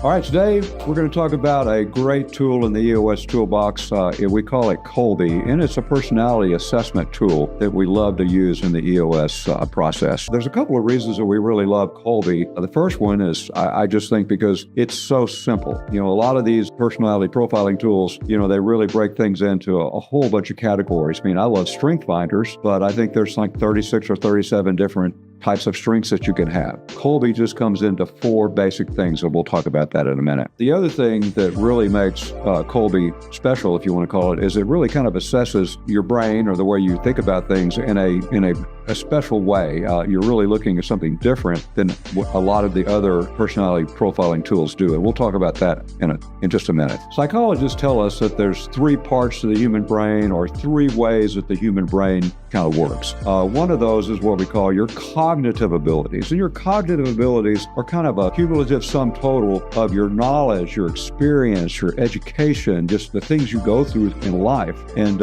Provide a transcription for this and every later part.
All right, today we're going to talk about a great tool in the EOS Toolbox. We call it KOLBE, and it's a personality assessment tool that we love to use in the EOS process. There's a couple of reasons that we really love KOLBE. The first one is I just think because it's so simple. A lot of these personality profiling tools, they really break things into a whole bunch of categories. I love strength finders, but I think there's like 36 or 37 different types of strengths that you can have. KOLBE just comes into 4 basic things, and we'll talk about that in a minute. The other thing that really makes KOLBE special, if you want to call it, is it really kind of assesses your brain or the way you think about things in a special way. You're really looking at something different than what a lot of the other personality profiling tools do, and we'll talk about that in just a minute. Psychologists tell us that there's 3 parts to the human brain, or 3 ways that the human brain kind of works. One of those is what we call your cognitive abilities. And your cognitive abilities are kind of a cumulative sum total of your knowledge, your experience, your education, just the things you go through in life. And,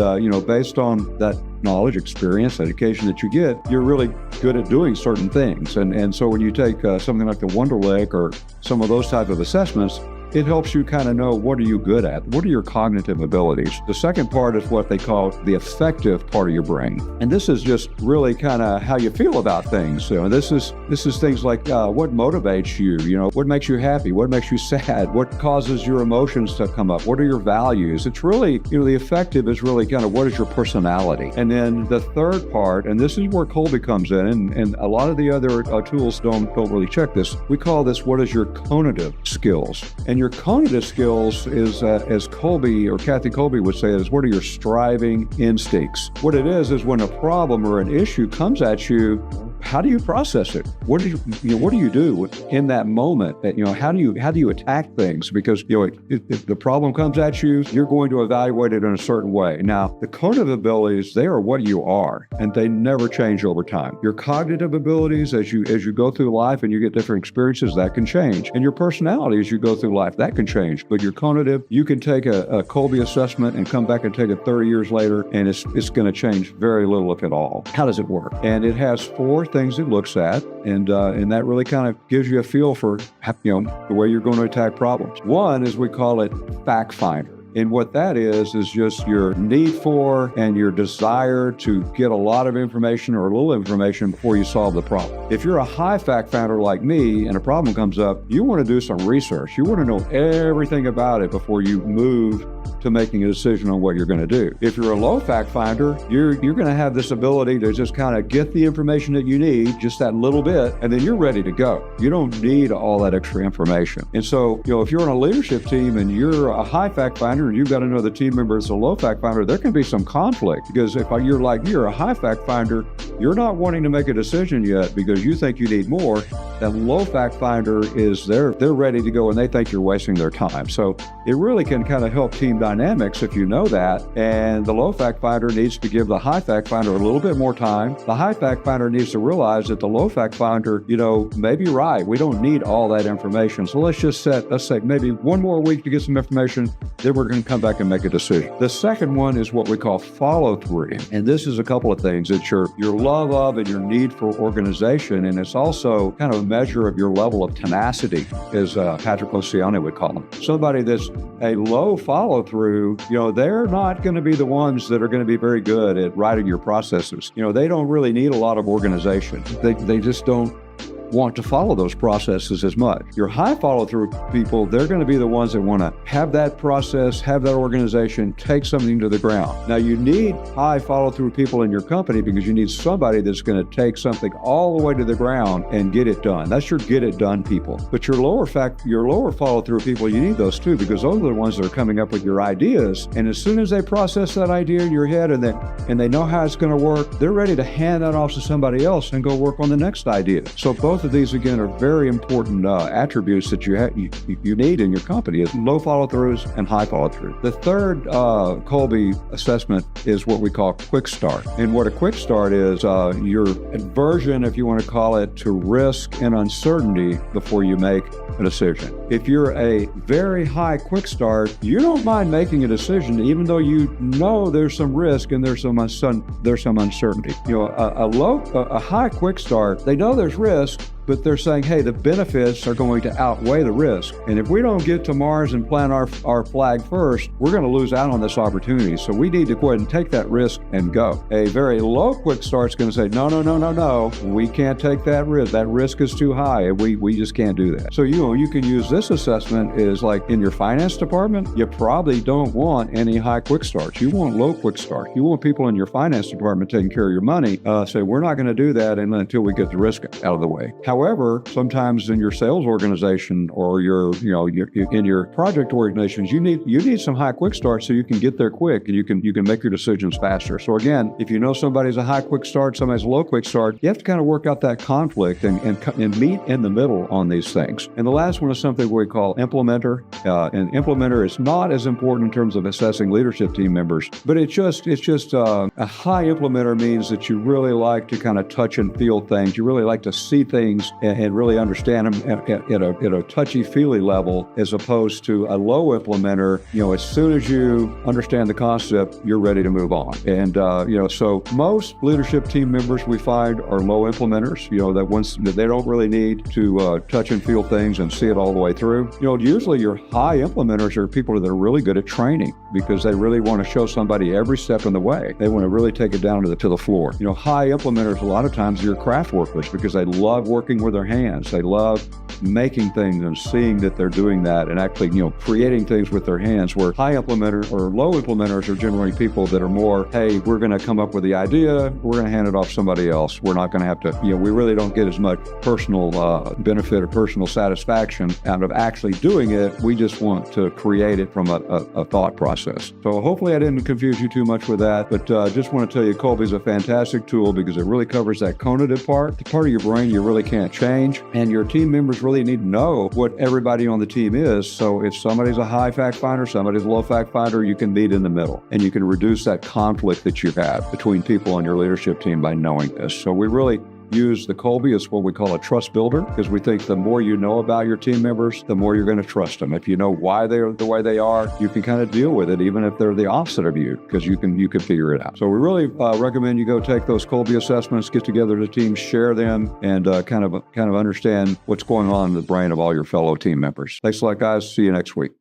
based on that knowledge, experience, education that you get, you're really good at doing certain things. And so when you take something like the Wonderlic or some of those type of assessments, it helps you kind of know, what are you good at? What are your cognitive abilities? The second part is what they call the affective part of your brain. And this is just really kind of how you feel about things. This is things like what motivates you, what makes you happy, what makes you sad, what causes your emotions to come up, what are your values? It's really, the affective is really kind of what is your personality. And then the third part, and this is where KOLBE comes in, and a lot of the other tools don't really check this. We call this, what is your conative skills? And your conative skills is, as KOLBE or Kathy KOLBE would say, is what are your striving instincts? What it is when a problem or an issue comes at you, how do you process it? What do you do in that moment? How do you attack things? Because if the problem comes at you, you're going to evaluate it in a certain way. Now, the conative abilities, they are what you are, and they never change over time. Your cognitive abilities, as you go through life and you get different experiences, that can change. And your personality, as you go through life, that can change. But your conative, you can take a KOLBE assessment and come back and take it 30 years later, and it's going to change very little, if at all. How does it work? And it has 4 things it looks at, and that really kind of gives you a feel for the way you're going to attack problems. One is, we call it fact finder. And what that is just your need for and your desire to get a lot of information or a little information before you solve the problem. If you're a high fact finder like me and a problem comes up, you want to do some research. You want to know everything about it before you move to making a decision on what you're going to do. If you're a low fact finder, you're going to have this ability to just kind of get the information that you need, just that little bit, and then you're ready to go. You don't need all that extra information. And so, if you're on a leadership team and you're a high fact finder and you've got another team member that's a low fact finder, there can be some conflict, because if you're like me, you're a high fact finder, you're not wanting to make a decision yet because you think you need more. That low fact finder is they're ready to go, and they think you're wasting their time. So it really can kind of help team dynamics if you know that. And the low fact finder needs to give the high fact finder a little bit more time. The high fact finder needs to realize that the low fact finder, may be right. We don't need all that information. So let's say maybe one more week to get some information, then we're going to come back and make a decision. The second one is what we call follow through. And this is a couple of things. It's your love of and your need for organization. And it's also kind of a measure of your level of tenacity, as Patrick Luciani would call them. Somebody that's a low follow through, they're not going to be the ones that are going to be very good at writing your processes. They don't really need a lot of organization. They just don't want to follow those processes as much. Your high follow-through people, they're going to be the ones that want to have that process, have that organization, take something to the ground. Now, you need high follow-through people in your company because you need somebody that's going to take something all the way to the ground and get it done. That's your get-it-done people. But your lower follow-through people, you need those too, because those are the ones that are coming up with your ideas. And as soon as they process that idea in your head and they know how it's going to work, they're ready to hand that off to somebody else and go work on the next idea. So both of these, again, are very important attributes that you need in your company, is low follow-throughs and high follow-through. The third KOLBE assessment is what we call quick start. And what a quick start is, your aversion, if you want to call it, to risk and uncertainty before you make a decision. If you're a very high quick start, you don't mind making a decision, even though you know there's some risk and there's some uncertainty. A high quick start, they know there's risk, but they're saying, hey, the benefits are going to outweigh the risk. And if we don't get to Mars and plant our flag first, we're going to lose out on this opportunity. So we need to go ahead and take that risk and go. A very low quick start's going to say, no, we can't take that risk. That risk is too high. We just can't do that. So you can use this assessment is like in your finance department, you probably don't want any high quick starts. You want low quick starts. You want people in your finance department taking care of your money. Say, we're not going to do that until we get the risk out of the way. However, sometimes in your sales organization or in your project organizations, you need some high quick starts so you can get there quick and you can make your decisions faster. So again, if you know somebody's a high quick start, somebody's a low quick start, you have to kind of work out that conflict and meet in the middle on these things. And the last one is something we call implementer. And implementer is not as important in terms of assessing leadership team members, but it's just a high implementer means that you really like to kind of touch and feel things. You really like to see things and really understand them at a touchy-feely level, as opposed to a low implementer. As soon as you understand the concept, you're ready to move on. And so most leadership team members we find are low implementers. That they don't really need to touch and feel things and see it all the way through. Usually your high implementers are people that are really good at training because they really want to show somebody every step in the way. They want to really take it down to the floor. High implementers a lot of times are craft workers because they love working with their hands. They love making things and seeing that they're doing that and actually, creating things with their hands, where high implementers or low implementers are generally people that are more, hey, we're going to come up with the idea, we're going to hand it off to somebody else. We're not going to have to, we really don't get as much personal benefit or personal satisfaction out of actually doing it. We just want to create it from a thought process. So hopefully I didn't confuse you too much with that, but just want to tell you KOLBE is a fantastic tool because it really covers that conative part, the part of your brain you really can't change, and your team members really need to know what everybody on the team is. So if somebody's a high fact finder, somebody's a low fact finder, you can meet in the middle and you can reduce that conflict that you have between people on your leadership team by knowing this. So we really use the KOLBE as what we call a trust builder, because we think the more you know about your team members, the more you're going to trust them. If you know why they're the way they are, you can kind of deal with it, even if they're the opposite of you, because you can figure it out. So we really recommend you go take those KOLBE assessments, get together as a team, share them, and kind of understand what's going on in the brain of all your fellow team members. Thanks a lot, guys. See you next week.